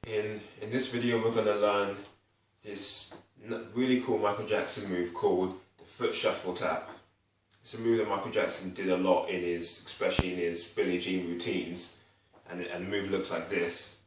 In this video we're going to learn this really cool Michael Jackson move called the foot shuffle tap. It's a move that Michael Jackson did a lot in especially in his Billie Jean routines, and the move looks like this.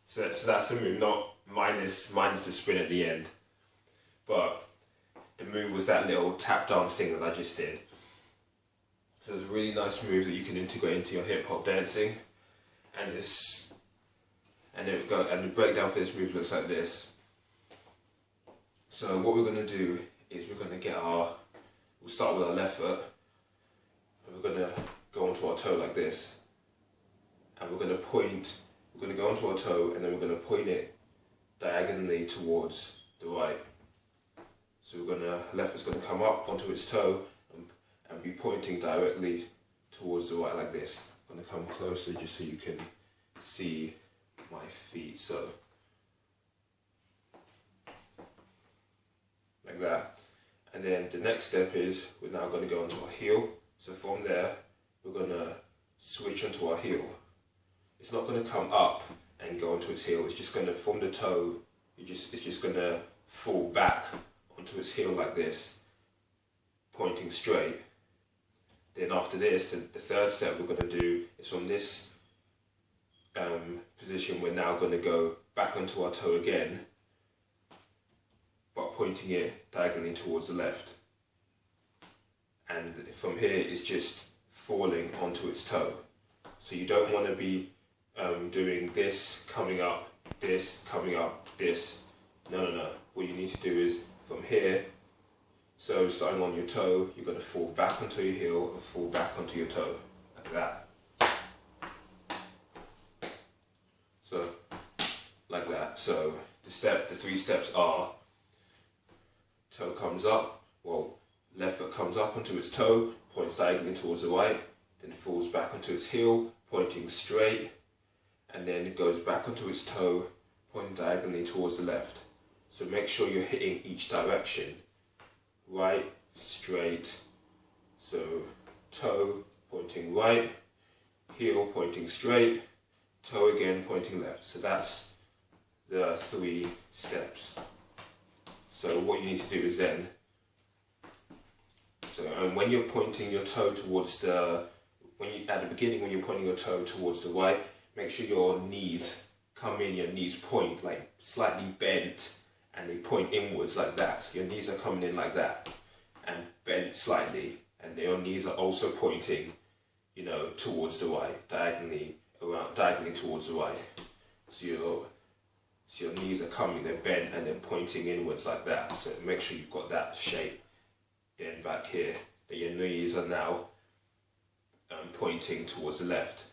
So that's the move, not minus the spin at the end. But the move was that little tap dance thing that I just did. So it's a really nice move that you can integrate into your hip hop dancing, and the breakdown for this move looks like this. So what we're going to do is we'll start with our left foot, and we're going to go onto our toe like this, and we're going to go onto our toe, and then we're going to point it diagonally towards the right. So left foot's going to come up onto its toe and be pointing directly towards the right like this. I'm going to come closer just so you can see my feet. So like that. And then the next step is we're now going to go onto our heel. So from there we're going to switch onto our heel. It's not going to come up and go onto its heel. It's just going to, from the toe, it's just going to fall back onto its heel like this, pointing straight. Then after this, the third step we're going to do is from this position, we're now going to go back onto our toe again, but pointing it diagonally towards the left. And from here, it's just falling onto its toe. So you don't want to be doing this, coming up, this, coming up, this. No. What you need to do is from here, so starting on your toe, you're going to fall back onto your heel and fall back onto your toe, like that. So, like that. So the three steps are: toe comes up, left foot comes up onto its toe, points diagonally towards the right, then falls back onto its heel, pointing straight, and then it goes back onto its toe, pointing diagonally towards the left. So make sure you're hitting each direction. Right, straight, so toe pointing right, heel pointing straight, toe again pointing left. So that's the 3 steps. So what you need to do is then, and when you're pointing your toe towards at the beginning when you're pointing your toe towards the right, make sure your knees come in, your knees point like slightly bent, and they point inwards like that. So your knees are coming in like that and bent slightly, and your knees are also pointing, towards the right, diagonally towards the right. So your knees are coming, they're bent and then pointing inwards like that. So make sure you've got that shape. Then back here, that your knees are now pointing towards the left,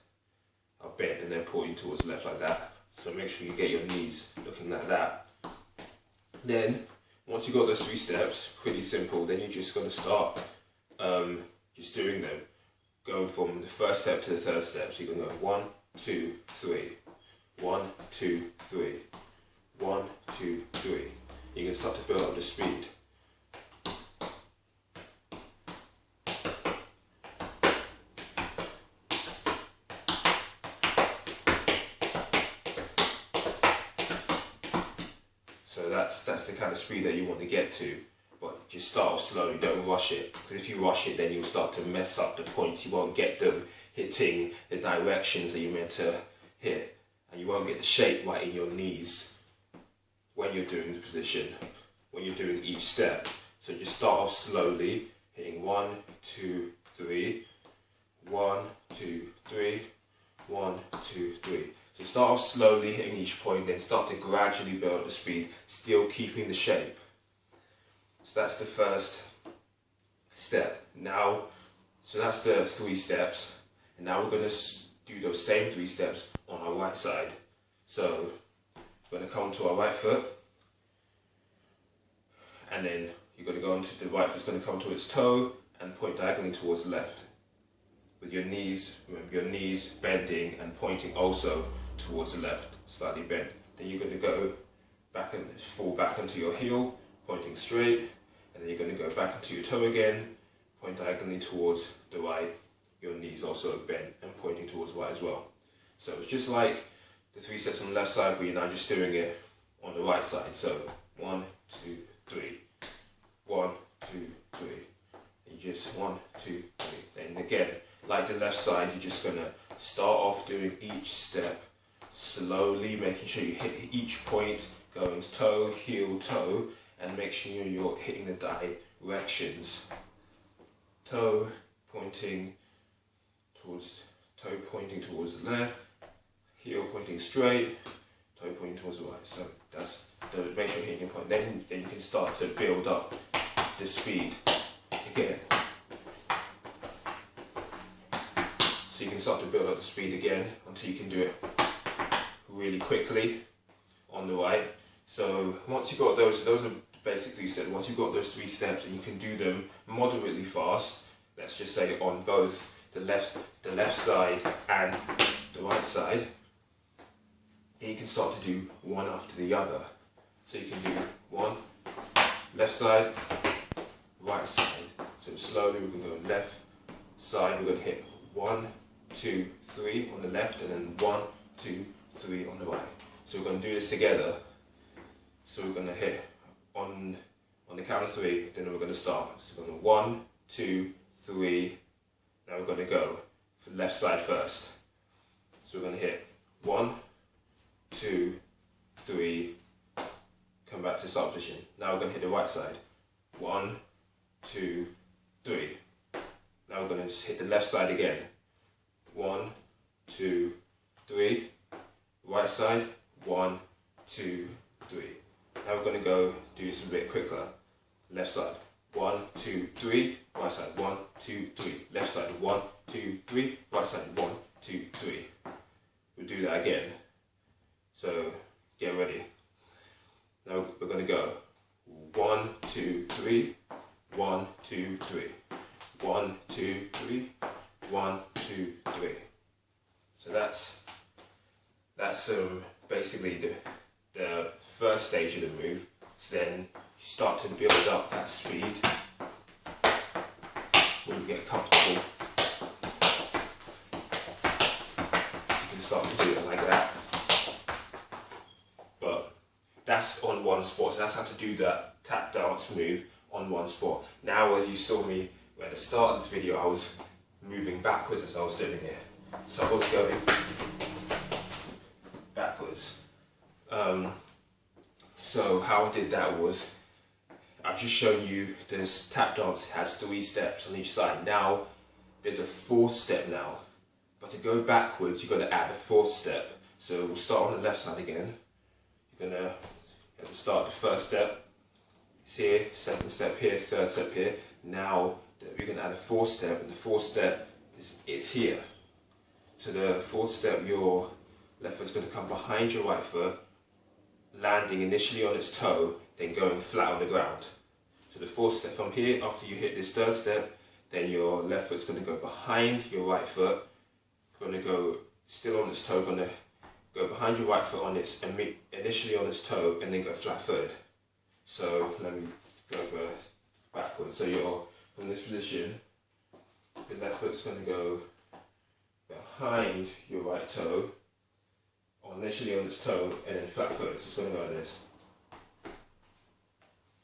are bent and then pointing towards the left like that. So make sure you get your knees looking like that. Then, once you've got those 3 steps, pretty simple, then you're just going to start just doing them. Going from the first step to the third step. So you're going to go 1, 2, 3. 1, 2, 3. 1, 2, 3. You can start to build up the speed. So that's the kind of speed that you want to get to, but just start off slowly, don't rush it, because if you rush it then you'll start to mess up the points, you won't get them hitting the directions that you're meant to hit, and you won't get the shape right in your knees when you're doing the position, when you're doing each step. So just start off slowly, hitting 1, 2, 3, 1, 2, 3, 1, 2, 3. So start off slowly, hitting each point, then start to gradually build up the speed, still keeping the shape. So that's the first step. Now, so that's the 3 steps. And now we're going to do those same 3 steps on our right side. So we're going to come to our right foot, and then you're going to go onto the right foot's going to come to its toe and point diagonally towards the left. With your knees, remember your knees bending and pointing also towards the left, slightly bent. Then you're going to go back and fall back onto your heel, pointing straight, and then you're going to go back to your toe again, point diagonally towards the right, your knees also bent and pointing towards the right as well. So it's just like the 3 steps on the left side, but you're now just doing it on the right side. So 1, 2, 3, 1, 2, 3, and just 1, 2, 3. Then again, like the left side, you're just gonna start off doing each step slowly, making sure you hit each point, going toe, heel, toe, and make sure you're hitting the directions. Toe pointing towards the left, heel pointing straight, toe pointing towards the right. So that's the make sure you're hitting your point. Then you can start to build up the speed again. So you can start to build up the speed again until you can do it really quickly on the right. So once you've got those are basically said. Once you've got those 3 steps and you can do them moderately fast, let's just say on both the left side and the right side, then you can start to do one after the other. So you can do one, left side, right side. So slowly we're going to go left side, we're going to hit 1, 2, 3 on the left, and then 1, 2, 3 on the right. So we're going to do this together. So we're going to hit on the count of 3, then we're going to start. So we're going to 1, 2, 3. Now we're going to go for the left side first. So we're going to hit 1, 2, 3. Come back to start position. Now we're going to hit the right side. 1, 2, 3. Now we're going to just hit the left side again. 1, 2, 3. Right side. 1, 2, 3. Now we're going to go do this a bit quicker. Left side. 1, 2, 3. Right side. 1, 2, 3. Left side. 1, 2, 3. Right side. 1, 2, 3. We'll do that again. So get ready. Now we're going to go 1, 2, 3. 1, 2, 3. 1, 2, 3. 1, 2, 3. So that's basically the first stage of the move. So then you start to build up that speed when you get comfortable. You can start to do it like that. But that's on one spot. So that's how to do that tap dance move on one spot. Now, as you saw me at the start of this video, I was moving backwards as I was doing it. So I was going backwards. So how I did that was, I've just shown you this tap dance has 3 steps on each side. Now there's a 4th step now, but to go backwards you've got to add a 4th step. So we'll start on the left side again. You're gonna have to start the first step. See here, 2nd step here, 3rd step here. Now we're gonna add a 4th step, and the 4th step is here. So the 4th step, your left foot's going to come behind your right foot, landing initially on its toe, then going flat on the ground. So the 4th step from here, after you hit this 3rd step, then your left foot's going to go behind your right foot, going to go still on its toe, going to go behind your right foot on its initially on its toe, and then go flat footed. So let me go backwards. So you're from this position, the left foot's going to go behind your right toe, initially on its toe, and then flat footed. So it's going to go like this.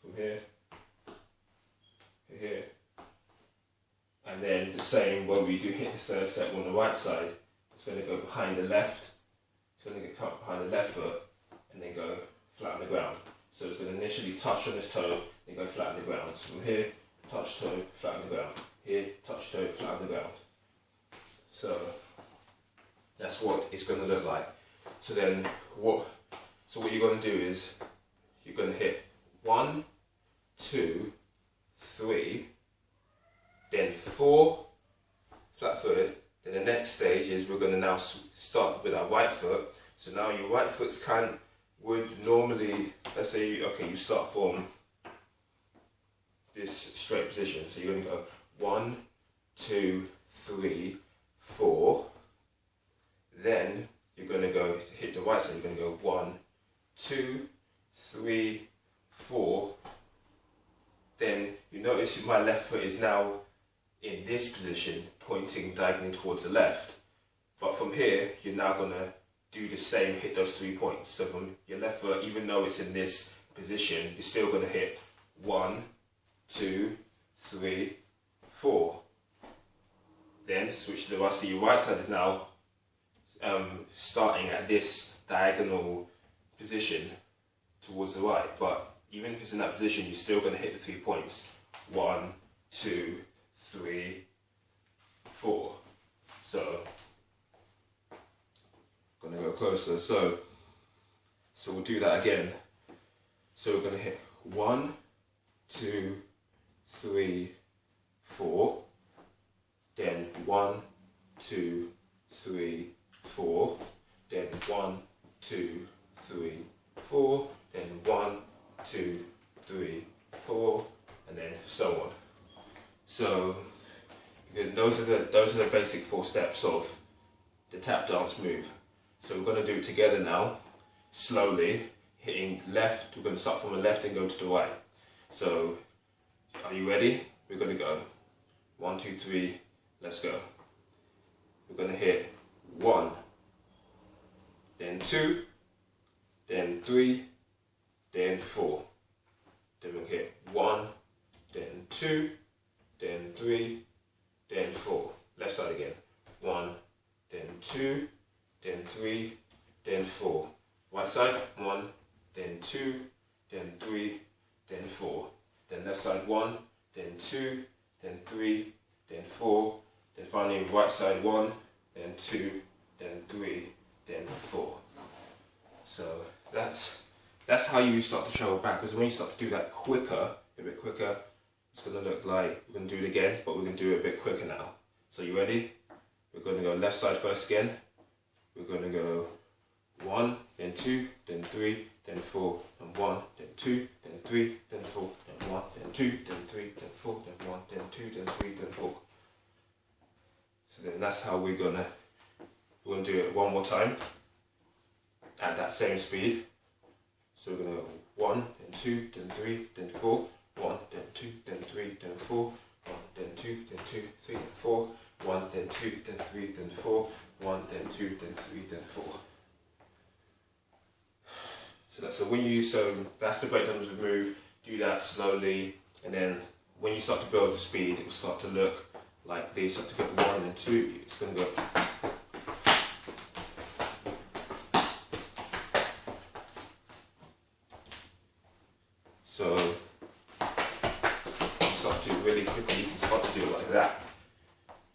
From here to here. And then the same when we do hit the 3rd step on the right side, it's going to go behind the left, it's going to get cut behind the left foot, and then go flat on the ground. So it's going to initially touch on its toe, then go flat on the ground. So from here, touch toe, flat on the ground. Here, touch toe, flat on the ground. So that's what it's going to look like. So then what you're going to do is you're going to hit 1, 2, 3, then 4 flat footed. Then the next stage is we're going to now start with our right foot. So now your right foot's would normally, let's say, you start from this straight position. So you're going to go 1, 2, 3, 4. Then you're going to go hit the right side. You're going to go 1, 2, 3, 4. Then you you notice my left foot is now in this position, pointing diagonally towards the left. But from here, you're now going to do the same, hit those 3 points. So from your left foot, even though it's in this position, you're still going to hit 1, 2, 3, 4. Then switch to the right. So your right side is now starting at this diagonal position towards the right. But even if it's in that position, you're still going to hit the 3 points. 1, 2, 3, 4. So going to go closer. So we'll do that again. So we're going to hit 1, 2, 3, 4. Then 1, 2, 3, 4. Then 1, 2, 3, 4. Then 1, 2, 3, 4, and then so on. So those are the basic 4 steps of the tap dance move. So we're going to do it together now, slowly, hitting left. We're going to start from the left and go to the right. So, are you ready? We're going to go. 1, 2, 3, let's go. We're going to hit 1, then 2, then 3, then 4. Then we'll hit 1, then 2, then 3, then 4. Left side again. 1, then 2, then 3, then 4. Right side, 1, then 2, then 3, then 4. Then left side, 1, then 2, then 3, then 4. Then finally right side, 1, then 2, then 3, then 4. So that's how you start to travel backwards. When you start to do that quicker, a bit quicker, it's going to look like, we're going to do it again, but we're going to do it a bit quicker now. So you ready? We're going to go left side first again. We're going to go 1, then 2, then 3, then 4, then 1, then 2, then 3, then 4, then 1, then 2, then 3, then 4, then 1, then 2, then 3, then 4. So then that's how we're going to do it one more time at that same speed. So we're going to go 1, then 2, then 3, then 4, 1, then 2, then 3, then 4, 1, then 2, then 2, 3, then 4, 1, then 2, then 3, then 4, 1, then 2, then 3, then 4. So that's the breakdown of the move. Do that slowly, and then when you start to build the speed, it will start to look like this. You start to get 1 and 2. It's going to go. So you start to do it really quickly. You can start to do it like that.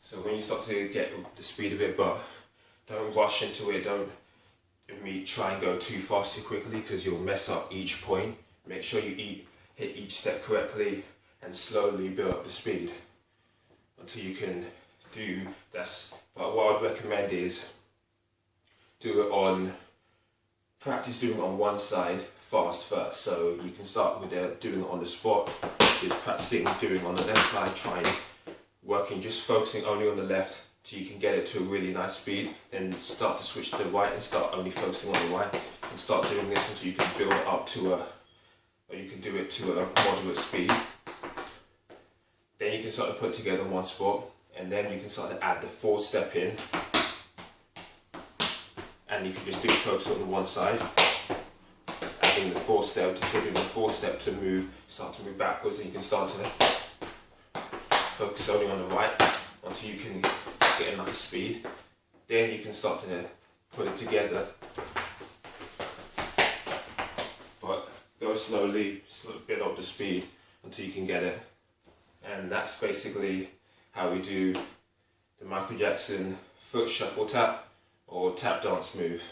So when you start to get the speed of it, but don't rush into it. Don't try and go too fast too quickly, because you'll mess up each point. Make sure you hit each step correctly and slowly build up the speed until you can do this. But what I'd recommend is practice doing it on one side fast first. So you can start with doing it on the spot, just practicing doing on the left side, just focusing only on the left so you can get it to a really nice speed. Then start to switch to the right and start only focusing on the right, and start doing this until you can build it up to a moderate speed. Then you can start to put it together in one spot, and then you can start to add the 4th step in, and you can just do focus on the one side, adding the 4th step, just doing the 4th step to start to move backwards, and you can start to focus only on the right until you can get a nice speed. Then you can start to put it together, but go slowly, build up the speed until you can get it. And that's basically how we do the Michael Jackson foot shuffle tap or tap dance move.